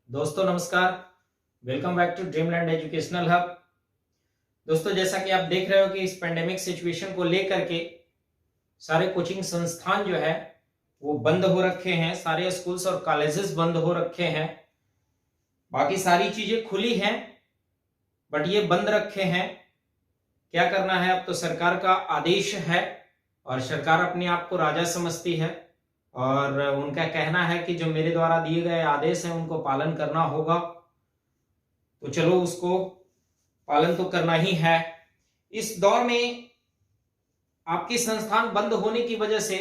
दोस्तों नमस्कार, welcome back to dreamland educational hub. दोस्तों जैसा कि आप देख रहे हो कि इस पेंडेमिक सिचुएशन को लेकर के सारे कोचिंग संस्थान जो है वो बंद हो रखे हैं, सारे स्कूल्स और कॉलेजेस बंद हो रखे हैं। बाकी सारी चीजें खुली हैं बट ये बंद रखे हैं। क्या करना है, अब तो सरकार का आदेश है और सरकार अपने आप को राजा समझती है और उनका कहना है कि जो मेरे द्वारा दिए गए आदेश हैं उनको पालन करना होगा। तो चलो उसको पालन तो करना ही है। इस दौर में आपके संस्थान बंद होने की वजह से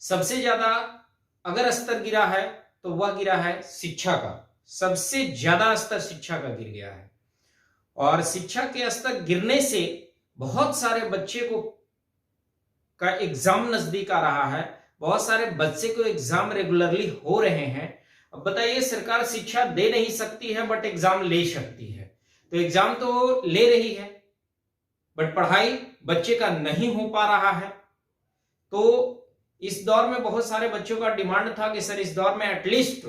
सबसे ज्यादा अगर स्तर गिरा है तो वह गिरा है शिक्षा का। सबसे ज्यादा स्तर शिक्षा का गिर गया है और शिक्षा के स्तर गिरने से बहुत सारे बच्चे को का एग्जाम नजदीक आ रहा है, बहुत सारे बच्चे को एग्जाम रेगुलरली हो रहे हैं। अब बताइए, सरकार शिक्षा दे नहीं सकती है बट एग्जाम ले सकती है। तो एग्जाम तो ले रही है बट पढ़ाई बच्चे का नहीं हो पा रहा है। तो इस दौर में बहुत सारे बच्चों का डिमांड था कि सर इस दौर में एटलीस्ट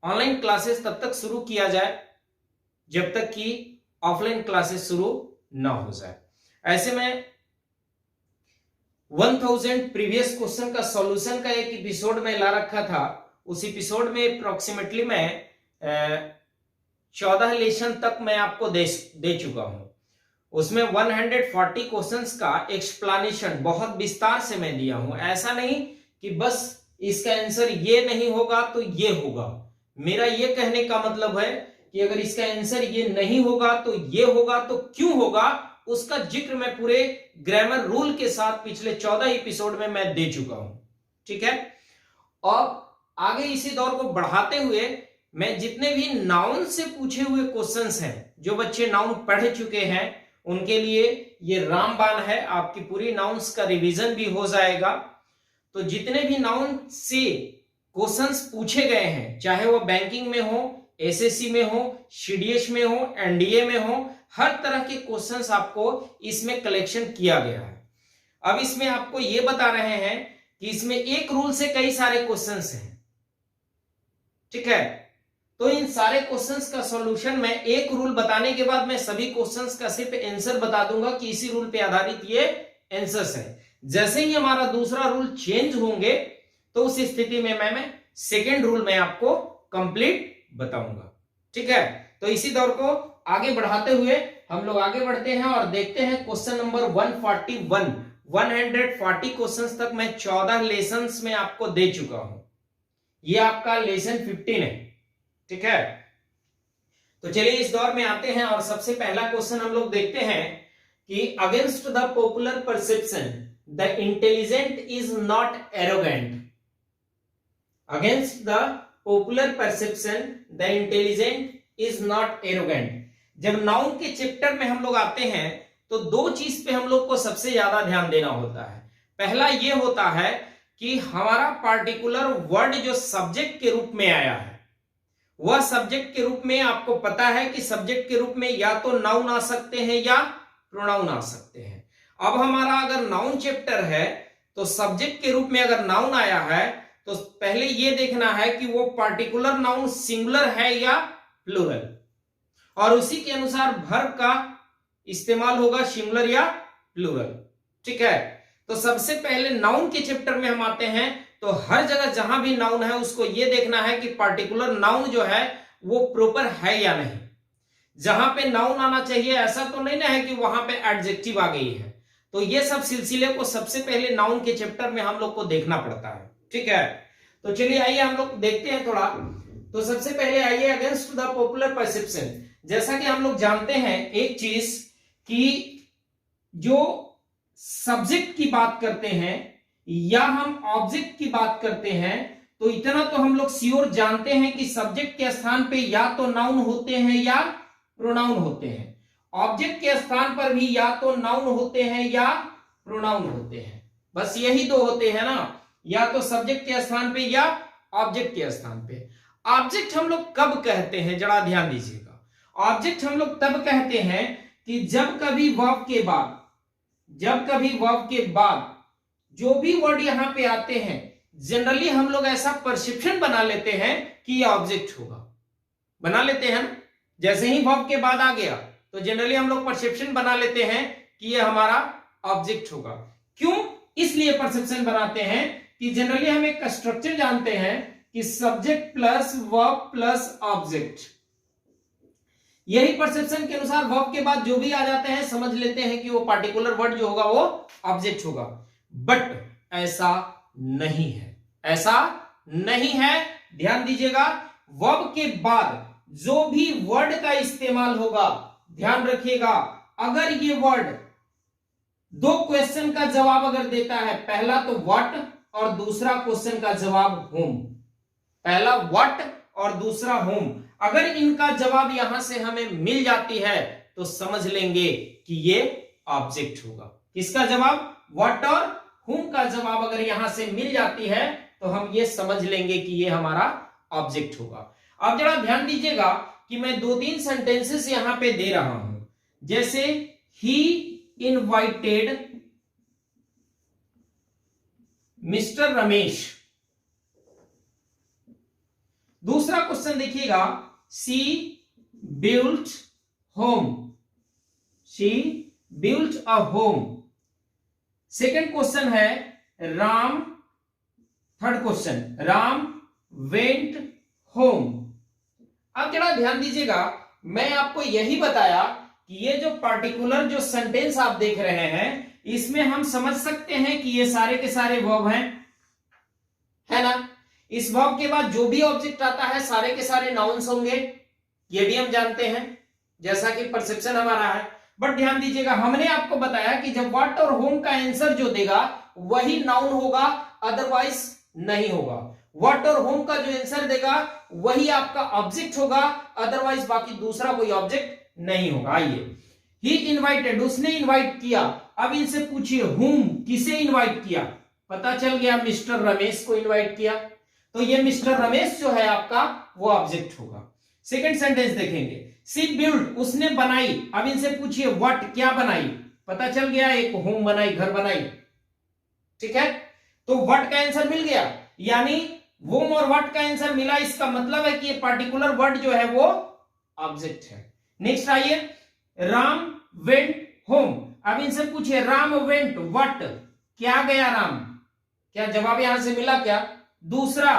ऑनलाइन क्लासेस तब तक शुरू किया जाए जब तक कि ऑफलाइन क्लासेस शुरू ना हो जाए। ऐसे में 1000 प्रीवियस क्वेश्चन का सॉल्यूशन का एक एपिसोड में ला रखा था। उस एपिसोड में अप्रोक्सीमेटली मैं 14 लेसन तक मैं आपको दे चुका हूं। उसमें 140 क्वेश्चंस का एक्सप्लेनेशन बहुत विस्तार से मैं दिया हूं। ऐसा नहीं कि बस इसका आंसर ये नहीं होगा तो ये होगा। मेरा ये कहने का मतलब है कि अगर इसका आंसर ये नहीं होगा तो ये होगा, तो क्यों होगा उसका जिक्र मैं पूरे ग्रामर रूल के साथ पिछले 14 एपिसोड में मैं दे चुका हूं। ठीक है, और आगे इसी दौर को बढ़ाते हुए मैं जितने भी नाउन से पूछे हुए क्वेश्चंस हैं, जो बच्चे नाउन पढ़ चुके हैं उनके लिए ये रामबाण है। आपकी पूरी नाउन्स का रिवीजन भी हो जाएगा। तो जितने भी नाउन से क्वेश्चंस पूछे गए हैं, चाहे वो बैंकिंग में हो, एसएससी में हो, सीडीएस में हो, एनडीए में हो, हर तरह के क्वेश्चंस आपको इसमें कलेक्शन किया गया है। अब इसमें आपको यह बता रहे हैं कि इसमें एक रूल से कई सारे क्वेश्चंस हैं। ठीक है, तो इन सारे क्वेश्चंस का सॉल्यूशन मैं एक रूल बताने के बाद मैं सभी क्वेश्चंस का सिर्फ आंसर बता दूंगा कि इसी रूल पे आधारित ये आंसर्स है। जैसे ही हमारा दूसरा रूल चेंज होंगे तो उस स्थिति में मैं सेकेंड रूल में आपको कंप्लीट बताऊंगा। ठीक है, तो इसी दौर को आगे बढ़ाते हुए हम लोग आगे बढ़ते हैं और देखते हैं क्वेश्चन नंबर 141। 140 क्वेश्चंस तक मैं 14 लेसन्स में आपको दे चुका हूं। ये आपका लेसन 15 है। ठीक है, तो चलिए इस दौर में आते हैं और सबसे पहला क्वेश्चन हम लोग देखते हैं कि against the popular perception the intelligent is not arrogant. Against the popular perception the intelligent is not arrogant. जब नाउन के चैप्टर में हम लोग आते हैं तो दो चीज पे हम लोग को सबसे ज्यादा ध्यान देना होता है। पहला ये होता है कि हमारा पार्टिकुलर वर्ड जो सब्जेक्ट के रूप में आया है, वह सब्जेक्ट के रूप में आपको पता है कि सब्जेक्ट के रूप में या तो नाउन आ सकते हैं या प्रोनाउन आ सकते हैं। अब हमारा अगर नाउन चैप्टर है तो सब्जेक्ट के रूप में अगर नाउन आया है तो पहले यह देखना है कि वो पार्टिकुलर नाउन सिंगुलर है या प्लूरल, और उसी के अनुसार वर्ब का इस्तेमाल होगा, सिंगुलर या प्लूरल। ठीक है, तो सबसे पहले नाउन के चैप्टर में हम आते हैं तो हर जगह जहां भी नाउन है उसको यह देखना है कि पार्टिकुलर नाउन जो है वो प्रॉपर है या नहीं। जहां पे नाउन आना चाहिए ऐसा तो नहीं ना है कि वहां पे एडजेक्टिव आ गई है। तो ये सब सिलसिले को सबसे पहले नाउन के चैप्टर में हम लोग को देखना पड़ता है। ठीक है, तो चलिए आइए हम लोग देखते हैं थोड़ा। तो सबसे पहले आइए अगेंस्ट द पॉपुलर परसेप्शन। जैसा कि हम लोग जानते हैं एक चीज कि जो सब्जेक्ट की बात करते हैं या हम ऑब्जेक्ट की बात करते हैं तो इतना तो हम लोग श्योर जानते हैं कि सब्जेक्ट के स्थान पे या तो नाउन होते हैं या प्रोनाउन होते हैं। ऑब्जेक्ट के स्थान पर भी या तो नाउन होते हैं या प्रोनाउन होते हैं। बस यही दो होते हैं ना, या तो सब्जेक्ट के स्थान पे या ऑब्जेक्ट के स्थान पे। ऑब्जेक्ट हम लोग कब कहते हैं, जरा ध्यान दीजिएगा। ऑब्जेक्ट हम लोग तब कहते हैं कि जब कभी वर्ब के बाद जो भी वर्ड यहां पे आते हैं जनरली हम लोग ऐसा परसेप्शन बना लेते हैं कि ये ऑब्जेक्ट होगा। बना लेते हैं ना, जैसे ही वर्ब के बाद आ गया तो जनरली हम लोग परसेप्शन बना लेते हैं कि ये हमारा ऑब्जेक्ट होगा। क्यों इसलिए परसेप्शन बनाते हैं कि जनरली हम एक स्ट्रक्चर जानते हैं कि subject plus verb plus object, यही परसेप्शन के अनुसार वर्ब के बाद जो भी आ जाते हैं समझ लेते हैं कि वो पार्टिकुलर वर्ड जो होगा वो ऑब्जेक्ट होगा। बट ऐसा नहीं है, ऐसा नहीं है। ध्यान दीजिएगा, वर्ब के बाद जो भी वर्ड का इस्तेमाल होगा, ध्यान रखिएगा, अगर ये वर्ड दो क्वेश्चन का जवाब अगर देता है, पहला तो व्हाट और दूसरा क्वेश्चन का जवाब होम, पहला व्हाट और दूसरा होम, अगर इनका जवाब यहां से हमें मिल जाती है तो समझ लेंगे कि ये ऑब्जेक्ट होगा। किसका जवाब? व्हाट और होम का जवाब अगर यहां से मिल जाती है तो हम ये समझ लेंगे कि ये हमारा ऑब्जेक्ट होगा। अब जरा ध्यान दीजिएगा कि मैं 2-3 सेंटेंसेस यहां पे दे रहा हूं, जैसे ही इनवाइटेड मिस्टर रमेश। दूसरा क्वेश्चन देखिएगा, she built home, she built a home. Second question है Ram, third question Ram went home. अब जरा ध्यान दीजिएगा, मैं आपको यही बताया कि ये जो पार्टिकुलर जो सेंटेंस आप देख रहे हैं इसमें हम समझ सकते हैं कि ये सारे के सारे वर्ब हैं, है ना। इस वर्ब के बाद जो भी ऑब्जेक्ट आता है सारे के सारे नाउन्स होंगे, ये भी हम जानते हैं जैसा कि परसेप्शन हमारा है। बट ध्यान दीजिएगा, हमने आपको बताया कि जब व्हाट और होम का आंसर जो देगा वही नाउन होगा, अदरवाइज नहीं होगा। व्हाट और होम का जो आंसर देगा वही आपका ऑब्जेक्ट होगा, अदरवाइज बाकी दूसरा कोई ऑब्जेक्ट नहीं होगा। आइए, ही इनवाइटेड, उसने इनवाइट किया। अब इनसे पूछिए हुम, किसे इनवाइट किया? पता चल गया मिस्टर रमेश को इनवाइट किया, तो ये मिस्टर रमेश जो है आपका वो ऑब्जेक्ट होगा। सेकंड सेंटेंस देखेंगे, शी बिल्ड, उसने बनाई। अब इनसे पूछिए व्हाट, क्या बनाई? पता चल गया एक होम बनाई, घर बनाई, ठीक है। तो व्हाट का आंसर मिल गया, यानी होम और व्हाट का आंसर मिला, इसका मतलब है कि ये पार्टिकुलर वर्ड जो है वो ऑब्जेक्ट है। नेक्स्ट आइए, राम वेंट होम। अब इनसे पूछिए राम वेंट व्हाट, क्या गया राम, क्या जवाब यहां से मिला क्या? दूसरा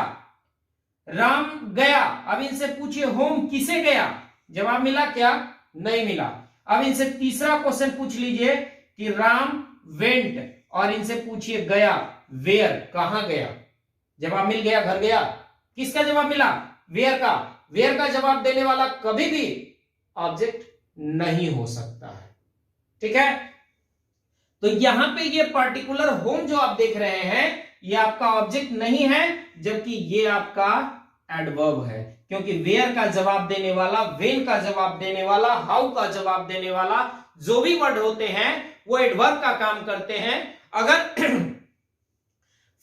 राम गया। अब इनसे पूछिए होम, किसे गया, जवाब मिला क्या? नहीं मिला। अब इनसे तीसरा क्वेश्चन पूछ लीजिए कि राम वेंट, और इनसे पूछिए गया वेयर, कहां गया, जवाब मिल गया घर गया। किसका जवाब मिला? वेयर का। वेयर का जवाब देने वाला कभी भी ऑब्जेक्ट नहीं हो सकता है, ठीक है। तो यहां पे ये पर्टिकुलर होम जो आप देख रहे हैं ये आपका ऑब्जेक्ट नहीं है, जबकि ये आपका एडवर्ब है, क्योंकि वेयर का जवाब देने वाला, वेन का जवाब देने वाला, हाउ का जवाब देने वाला जो भी वर्ड होते हैं वो एडवर्ब का काम करते हैं। अगर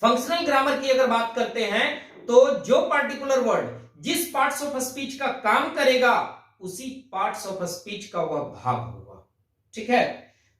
फंक्शनल ग्रामर की अगर बात करते हैं तो जो पार्टिकुलर वर्ड जिस पार्ट्स ऑफ स्पीच का काम करेगा उसी पार्ट्स ऑफ स्पीच का वह भाग होगा, ठीक है।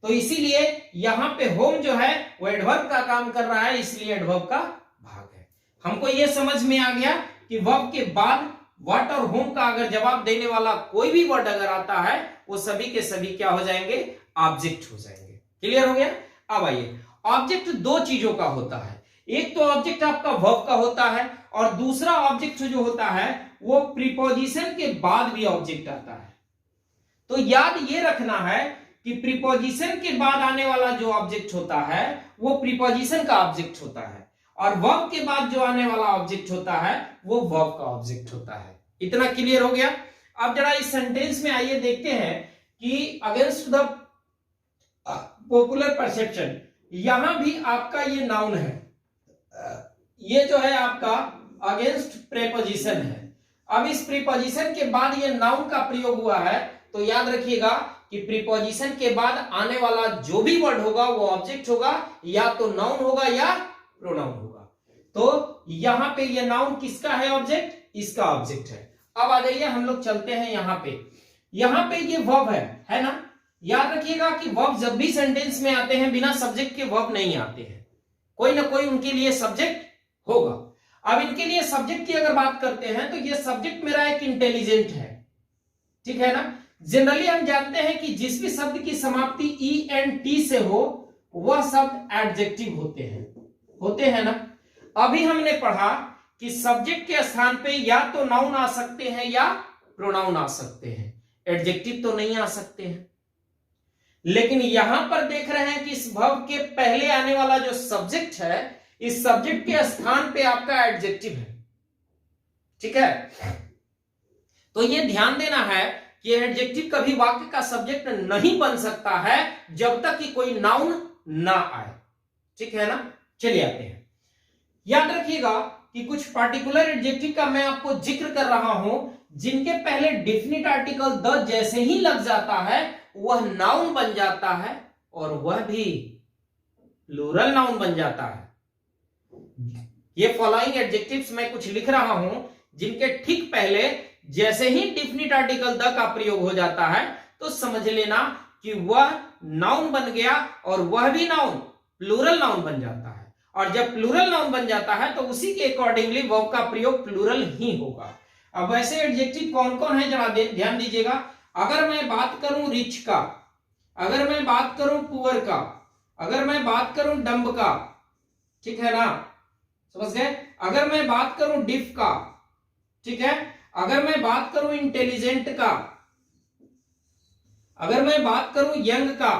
तो इसीलिए यहां पे होम जो है वो एडवर्ब का काम कर रहा है, इसलिए एडवर्ब का भाग है। हमको यह समझ में आ गया कि वर्ब के बाद व्हाट और होम का अगर जवाब देने वाला कोई भी वर्ड अगर आता है वो सभी के सभी क्या हो जाएंगे? ऑब्जेक्ट हो जाएंगे। क्लियर हो गया? अब आइए, ऑब्जेक्ट दो चीजों का होता है, एक तो ऑब्जेक्ट आपका वर्ब का होता है और दूसरा ऑब्जेक्ट जो होता है वो प्रीपोजिशन के बाद भी ऑब्जेक्ट आता है। तो याद ये रखना है कि प्रीपोजिशन के बाद आने वाला जो ऑब्जेक्ट होता है वो प्रीपोजिशन का ऑब्जेक्ट होता है, और वर्ब के बाद जो आने वाला ऑब्जेक्ट होता है वो वर्ब का ऑब्जेक्ट होता है। इतना क्लियर हो गया? अब जरा इस सेंटेंस में आइए देखते हैं कि अगेंस्ट द पॉपुलर परसेप्शन, यहां भी आपका ये नाउन है, ये जो है आपका अगेंस्ट प्रीपोजिशन है। अब इस प्रीपोजिशन के बाद ये नाउन का प्रयोग हुआ है, तो याद रखिएगा कि प्रीपोजिशन के बाद आने वाला जो भी वर्ड होगा वो ऑब्जेक्ट होगा, या तो नाउन होगा या प्रोनाउन होगा। तो यहां पे ये नाउन किसका है ऑब्जेक्ट? इसका ऑब्जेक्ट है। अब आ जाइए हम लोग चलते हैं यहां पे ये वर्ब है ना। याद रखिएगा कि वर्ब जब भी सेंटेंस में आते हैं बिना सब्जेक्ट के वर्ब नहीं आते हैं, कोई ना कोई उनके लिए सब्जेक्ट होगा। अब इनके लिए सब्जेक्ट की अगर बात करते हैं तो ये सब्जेक्ट मेरा एक इंटेलिजेंट है, ठीक है ना। जनरली हम जानते हैं कि जिस भी शब्द की समाप्ति ENT से हो वह शब्द एडजेक्टिव होते हैं ना। अभी हमने पढ़ा कि सब्जेक्ट के स्थान पे या तो नाउन आ सकते हैं या प्रोनाउन आ सकते हैं, एडजेक्टिव तो नहीं आ सकते हैं। लेकिन यहां पर देख रहे हैं कि इस वर्ब के पहले आने वाला जो सब्जेक्ट है, इस सब्जेक्ट के स्थान पे आपका एडजेक्टिव है, ठीक है। तो ये ध्यान देना है कि एडजेक्टिव कभी वाक्य का सब्जेक्ट नहीं बन सकता है जब तक कि कोई नाउन ना आए, ठीक है ना। चलिए आते हैं। याद रखिएगा कि कुछ पार्टिकुलर एडजेक्टिव का मैं आपको जिक्र कर रहा हूं जिनके पहले डेफिनिट आर्टिकल द जैसे ही लग जाता है वह नाउन बन जाता है और वह भी प्लूरल नाउन बन जाता है। ये फॉलोइंग एडजेक्टिव्स मैं कुछ लिख रहा हूं जिनके ठीक पहले जैसे ही डेफिनिट आर्टिकल द का प्रयोग हो जाता है तो समझ लेना कि वह नाउन बन गया और वह भी नाउन प्लूरल नाउन बन जाता है। और जब प्लूरल नाउन बन जाता है तो उसी के अकॉर्डिंगली वर्ब का प्रयोग प्लूरल ही होगा। अब ऐसे एडजेक्टिव कौन कौन है जरा ध्यान दीजिएगा। अगर मैं बात करूं रिच का, अगर मैं बात करूं पुअर का, अगर मैं बात करूं डम्ब का, ठीक है ना, समझ गए। अगर मैं बात करूं डिफ का, ठीक है। अगर मैं बात करूं इंटेलिजेंट का, अगर मैं बात करूं यंग का,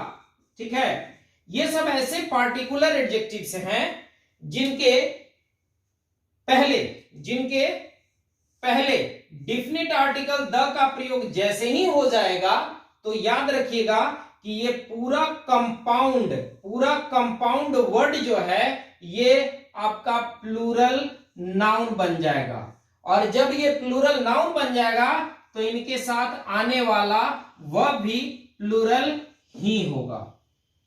ठीक है। ये सब ऐसे पार्टिकुलर एडजेक्टिव्स हैं जिनके पहले डिफिनिट आर्टिकल द का प्रयोग जैसे ही हो जाएगा तो याद रखिएगा कि ये पूरा कंपाउंड वर्ड जो है ये आपका प्लूरल नाउन बन जाएगा। और जब ये प्लूरल नाउन बन जाएगा तो इनके साथ आने वाला वर्ब भी प्लूरल ही होगा,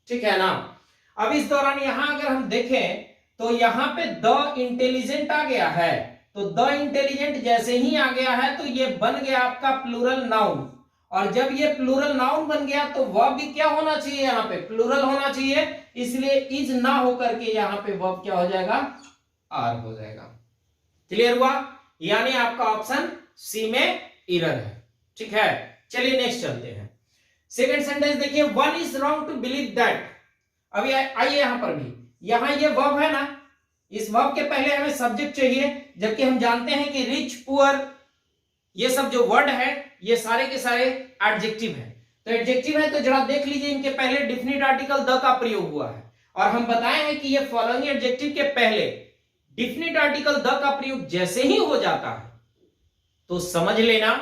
ठीक है ना। अब इस दौरान यहां अगर हम देखें तो यहां पे द इंटेलिजेंट आ गया है, तो द इंटेलिजेंट जैसे ही आ गया है तो ये बन गया आपका प्लूरल नाउन। और जब ये प्लूरल नाउन बन गया तो वर्ब भी क्या होना चाहिए, यहां पे प्लूरल होना चाहिए, इसलिए इज ना होकर के यहां पे वर्ब क्या हो जाएगा, आर हो जाएगा। क्लियर हुआ। यानी आपका ऑप्शन सी में एरर है, ठीक है। चलिए नेक्स्ट चलते हैं। सेकंड सेंटेंस देखिए, one is wrong to believe that. अभी आइए यहां पर भी, यहां ये वर्ब है ना, इस वर्ब के पहले हमें सब्जेक्ट चाहिए, जबकि हम जानते हैं कि रिच पुअर ये सब जो वर्ड है ये सारे के सारे एडजेक्टिव है। तो एडजेक्टिव है तो जरा देख लीजिए इनके पहले डिफिनिट आर्टिकल द का प्रयोग हुआ है। और हम बताए हैं कि ये फॉलोइंग एडजेक्टिव के पहले डिफिनिट आर्टिकल द का प्रयोग जैसे ही हो जाता है तो समझ लेना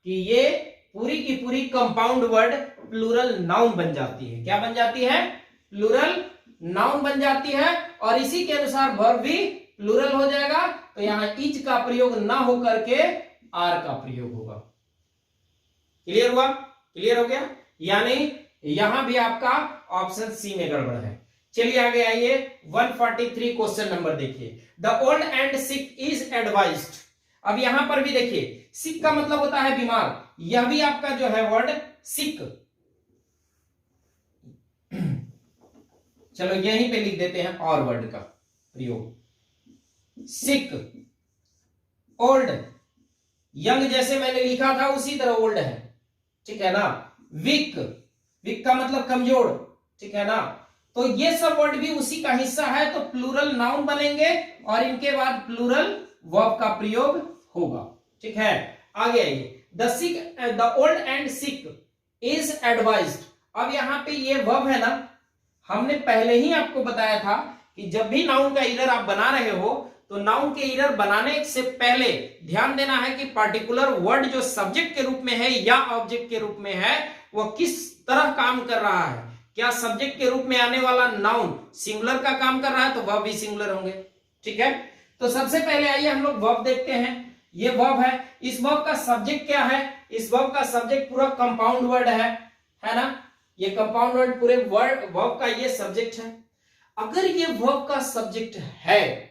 कि ये पूरी की पूरी कंपाउंड वर्ड प्लूरल नाउन बन जाती है। क्या बन जाती है, प्लूरल नाउन बन जाती है। और इसी के अनुसार वर्ब भी प्लूरल हो जाएगा। तो यहां इज का प्रयोग ना होकर के आर का प्रयोग होगा। क्लियर हुआ, क्लियर हो गया। यानी यहां भी आपका ऑप्शन सी में गड़बड़ है। चलिए आगे आइए, 143 क्वेश्चन नंबर देखिए। The old and sick is advised. अब यहां पर भी देखिए, सिक का मतलब होता है बीमार, यह भी आपका जो है वर्ड सिक। चलो यहीं पे लिख देते हैं और वर्ड का प्रयोग, सिक, ओल्ड, यंग जैसे मैंने लिखा था उसी तरह ओल्ड है, ठीक है ना। वीक, वीक का मतलब कमजोर, ठीक है ना। तो ये सब वर्ड भी उसी का हिस्सा है, तो प्लूरल नाउन बनेंगे और इनके बाद प्लूरल वर्ब का प्रयोग होगा, ठीक है। आगे आइए, the old and sick is advised. अब यहां पे ये वर्ब है ना, हमने पहले ही आपको बताया था कि जब भी नाउन का इरर आप बना रहे हो तो नाउन के इरर बनाने से पहले ध्यान देना है कि पार्टिकुलर वर्ड जो सब्जेक्ट के रूप में है या ऑब्जेक्ट के रूप में है वह किस तरह काम कर रहा है। क्या सब्जेक्ट के रूप में आने वाला नाउन सिंगुलर का काम कर रहा है तो वर्ब भी सिंगुलर होंगे, ठीक है। तो सबसे पहले आइए हम लोग वर्ब देखते हैं। ये वर्ब है, इस वर्ब का सब्जेक्ट क्या है, इस वर्ब का सब्जेक्ट पूरा कंपाउंड वर्ड है ना। ये कंपाउंड वर्ड पूरे वर्ब का ये सब्जेक्ट है। अगर ये वर्ब का सब्जेक्ट है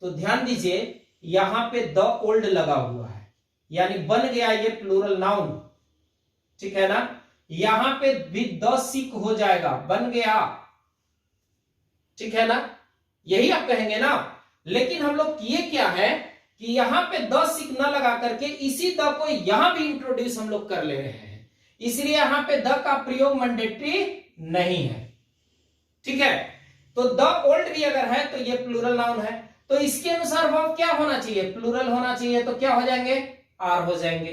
तो ध्यान दीजिए यहां पे द ओल्ड लगा हुआ है, यानी बन गया ये प्लूरल नाउन, ठीक है ना। यहां पे भी द सिक हो जाएगा, बन गया, ठीक है ना। यही आप कहेंगे ना। लेकिन हम लोग किए क्या है कि यहां पे द सिग्नल लगा करके इसी द को यहां भी इंट्रोड्यूस हम लोग कर ले रहे हैं, इसलिए यहां पे द का प्रयोग मैंडेटरी नहीं है। ठीक है, तो द ओल्ड भी अगर है तो ये प्लूरल नाउन है, तो इसके अनुसार वर्ब क्या होना चाहिए, प्लूरल होना चाहिए, तो क्या हो जाएंगे, आर हो जाएंगे।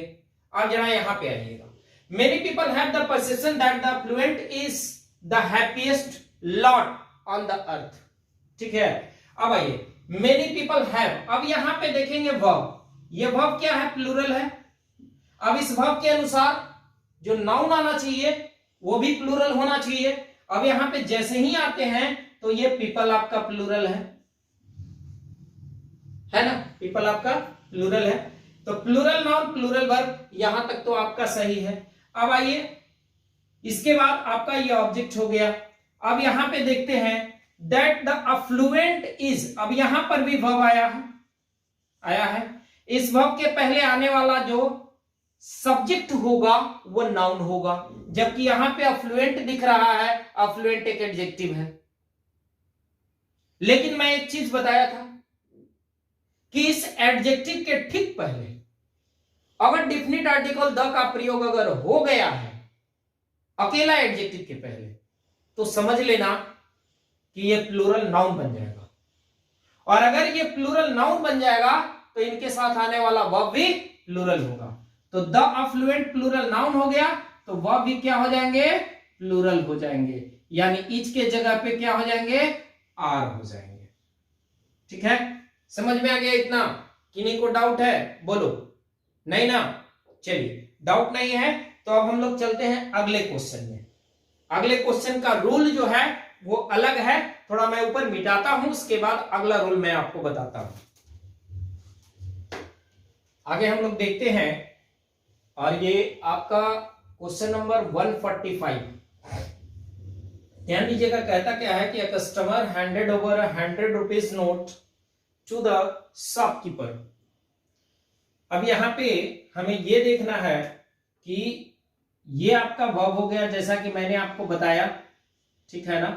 अब जरा यहां पे आइएगा, many people have the perception that the fluent is the happiest lot on the earth. ठीक है, अब आइए, मेनी पीपल हैव, अब यहां पे देखेंगे वर्ब, ये वर्ब क्या है, प्लूरल है। अब इस वर्ब के अनुसार जो नाउन आना चाहिए वो भी प्लूरल होना चाहिए। अब यहां पे जैसे ही आते हैं तो ये पीपल आपका प्लूरल है ना, पीपल आपका प्लूरल है, तो प्लूरल नाउन प्लूरल वर्ब, यहां तक तो आपका सही है। अब आइए, इसके बाद आपका ये ऑब्जेक्ट हो गया। अब यहां पे देखते हैं दैट द अफ्लुएंट इज, अब यहां पर भी वर्ब आया है। इस वर्ब के पहले आने वाला जो सब्जेक्ट होगा वो नाउन होगा, जबकि यहां पे अफ्लुएंट दिख रहा है, अफ्लुएंट एक एडजेक्टिव है। लेकिन मैं एक चीज बताया था कि इस एडजेक्टिव के ठीक पहले अगर डिफिनिट आर्टिकल द का प्रयोग अगर हो गया है अकेला एडजेक्टिव के पहले, तो समझ लेना कि ये प्लूरल नाउन बन जाएगा, और अगर ये प्लूरल नाउन बन जाएगा तो इनके साथ आने वाला वर्ब भी प्लूरल होगा। तो द अफ्लुएंट प्लूरल नाउन हो गया, तो वर्ब भी क्या हो जाएंगे, प्लूरल हो जाएंगे, यानी इच के जगह पे क्या हो जाएंगे, आर हो जाएंगे। ठीक है, समझ में आ गया इतना? किन्हीं को डाउट है, बोलो। नहीं ना, चलिए, डाउट नहीं है तो अब हम लोग चलते हैं अगले क्वेश्चन में। अगले क्वेश्चन का रूल जो है वो अलग है, थोड़ा मैं ऊपर मिटाता हूं, उसके बाद अगला रूल मैं आपको बताता हूं। आगे हम लोग देखते हैं, और ये आपका क्वेश्चन नंबर 145। ध्यान दीजिएगा, कहता क्या है कि a customer handed over 100 rupees note to the shopkeeper. अब यहां पे हमें ये देखना है कि ये आपका वर्ब हो गया, जैसा कि मैंने आपको बताया, ठीक है ना,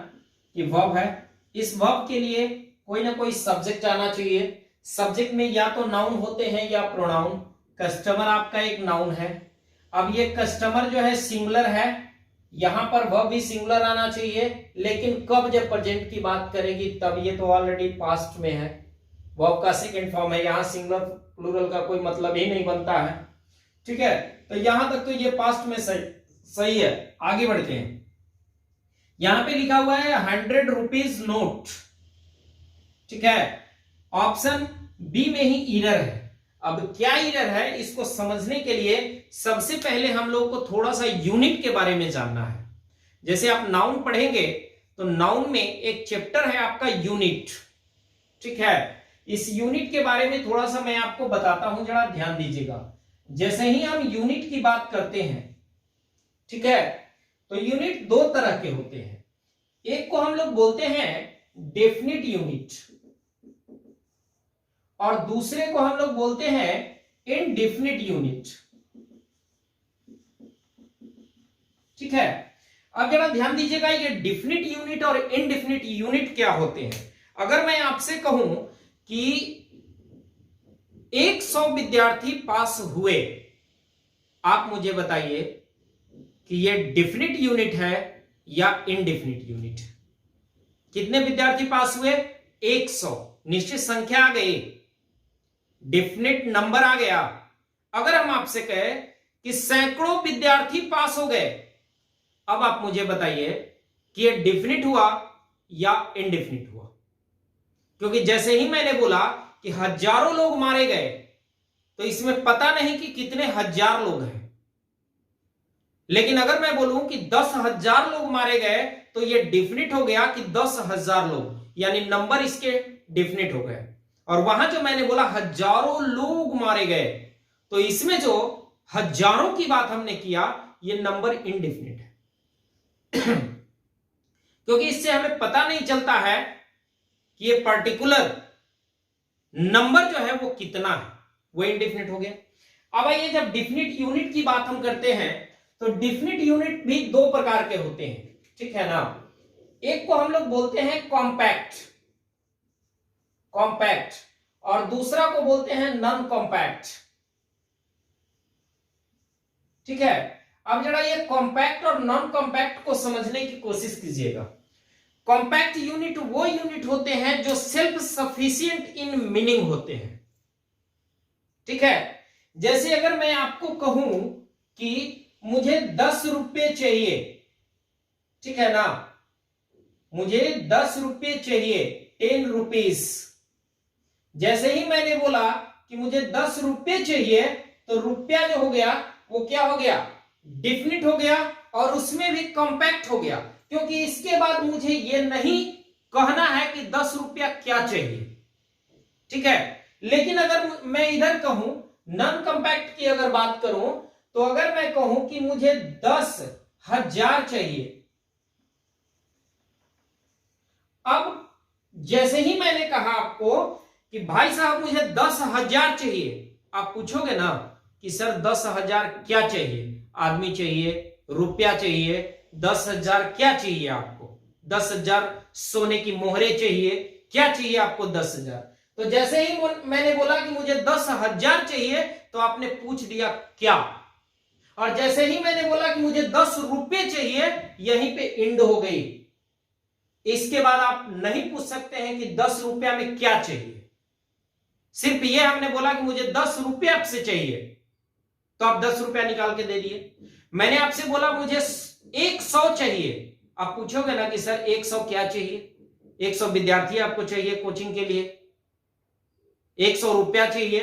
कि वर्ब है। इस वर्ब के लिए कोई ना कोई सब्जेक्ट आना चाहिए। सब्जेक्ट में या तो नाउन होते हैं या प्रोनाउन। कस्टमर आपका एक नाउन है। अब ये कस्टमर जो है सिंगुलर है, यहां पर वर्ब भी सिंगुलर आना चाहिए, लेकिन कब, जब प्रेजेंट की बात करेगी तब। ये तो ऑलरेडी पास्ट में है, वर्ब का सेकंड फॉर्म है, यहां सिंगुलर प्लूरल का कोई मतलब ही नहीं बनता है। ठीक है, तो यहां तक तो ये पास्ट में सही है। आगे बढ़ते हैं, यहां पे लिखा हुआ है 100 रुपीज नोट। ठीक है, ऑप्शन बी में ही इरर है। अब क्या इरर है, इसको समझने के लिए सबसे पहले हम लोग को थोड़ा सा यूनिट के बारे में जानना है। जैसे आप नाउन पढ़ेंगे तो नाउन में एक चैप्टर है आपका यूनिट। ठीक है, इस यूनिट के बारे में थोड़ा सा मैं आपको बताता हूं, जरा ध्यान दीजिएगा। जैसे ही हम यूनिट की बात करते हैं, ठीक है, तो यूनिट दो तरह के होते हैं। एक को हम लोग बोलते हैं डेफिनिट यूनिट, और दूसरे को हम लोग बोलते हैं इनडेफिनिट यूनिट। ठीक है, अब जरा ध्यान दीजिएगा, ये डेफिनिट यूनिट और इनडेफिनिट यूनिट क्या होते हैं। अगर मैं आपसे कहूं कि 100 विद्यार्थी पास हुए, आप मुझे बताइए कि ये डेफिनिट यूनिट है या इनडेफिनिट यूनिट। कितने विद्यार्थी पास हुए, 100, निश्चित संख्या आ गई, डेफिनिट नंबर आ गया। अगर हम आपसे कहें कि सैकड़ों विद्यार्थी पास हो गए, अब आप मुझे बताइए कि ये डेफिनिट हुआ या इनडेफिनिट हुआ। क्योंकि जैसे ही मैंने बोला कि हजारों लोग मारे गए, तो इसमें पता नहीं कि कितने हजार लोग हैं। लेकिन अगर मैं बोलूं कि 10,000 लोग मारे गए, तो ये डेफिनिट हो गया कि 10,000 लोग, यानी नंबर इसके डेफिनिट हो गए। और वहां जो मैंने बोला हजारों लोग मारे गए, तो इसमें जो हजारों की बात हमने किया, ये नंबर इनडेफिनिट है। क्योंकि इससे हमें पता नहीं चलता है कि ये पर्टिकुलर नंबर जो है वो कितना है, वो इनडेफिनिट हो गया। अब आइए, जब डेफिनिट यूनिट की बात हम करते हैं, तो डेफिनिट यूनिट भी दो प्रकार के होते हैं। ठीक है ना, एक को हम लोग बोलते हैं कॉम्पैक्ट। कॉम्पैक्ट, और दूसरा को बोलते हैं नॉन कॉम्पैक्ट। ठीक है, अब जरा ये कॉम्पैक्ट और नॉन कॉम्पैक्ट को समझने की कोशिश कीजिएगा। कॉम्पैक्ट यूनिट वो यूनिट होते हैं जो सेल्फ सफिशिएंट इन मीनिंग होते हैं। ठीक है, जैसे अगर मैं आपको कहूं कि मुझे 10 रुपये चाहिए, ठीक है ना, मुझे 10 रुपये चाहिए, 10 रुपीज। जैसे ही मैंने बोला कि मुझे 10 रुपये चाहिए, तो रुपया जो हो गया वो क्या हो गया, डिफिनिट हो गया, और उसमें भी कॉम्पैक्ट हो गया, क्योंकि इसके बाद मुझे ये नहीं कहना है कि 10 रुपया क्या चाहिए। ठीक है, लेकिन अगर मैं इधर कहूं, नॉन कॉम्पैक्ट की अगर बात करूं, तो अगर मैं कहूं कि मुझे 10,000 चाहिए, अब जैसे ही मैंने कहा आपको कि भाई साहब मुझे 10,000 चाहिए, आप पूछोगे ना कि सर 10,000 क्या चाहिए, आदमी चाहिए, रुपया चाहिए, 10,000 क्या चाहिए आपको, 10,000 सोने की मोहरे चाहिए, क्या चाहिए आपको 10,000। तो जैसे ही मैंने बोला कि मुझे 10,000 चाहिए, तो आपने पूछ दिया क्या, और जैसे ही मैंने बोला कि मुझे 10 रुपये चाहिए, यहीं पे एंड हो गई। इसके बाद आप नहीं पूछ सकते हैं कि 10 रुपया में क्या चाहिए। सिर्फ ये हमने बोला कि मुझे 10 रुपये आपसे चाहिए, तो आप 10 रुपया निकाल के दे दिए। मैंने आपसे बोला मुझे 100 चाहिए, आप पूछोगे ना कि सर 100 क्या चाहिए, 100 विद्यार्थी आपको चाहिए कोचिंग के लिए, 100 रुपया चाहिए,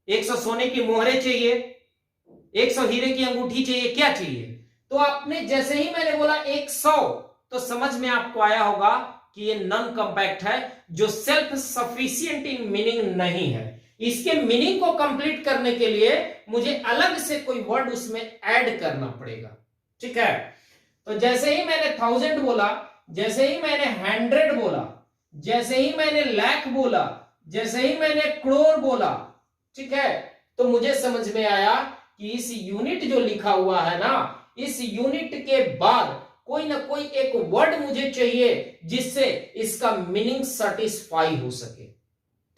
100 सोने की मोहरे चाहिए, 100 हीरे की अंगूठी चाहिए, क्या चाहिए। तो आपने जैसे ही मैंने बोला 100, तो समझ में आपको आया होगा कि ये नॉन कॉम्पैक्ट है, जो सेल्फ सफिशिएंट इन मीनिंग नहीं है। इसके मीनिंग को कंप्लीट करने के लिए मुझे अलग से कोई वर्ड उसमें ऐड करना पड़ेगा। ठीक है, तो जैसे ही मैंने 1000 बोला, जैसे ही मैंने 100 बोला, जैसे ही मैंने लाख बोला, जैसे ही मैंने करोड़ बोला, ठीक है, तो मुझे समझ में आया कि इस यूनिट जो लिखा हुआ है ना, इस यूनिट के बाद कोई ना कोई एक वर्ड मुझे चाहिए जिससे इसका मीनिंग सेटिस्फाई हो सके।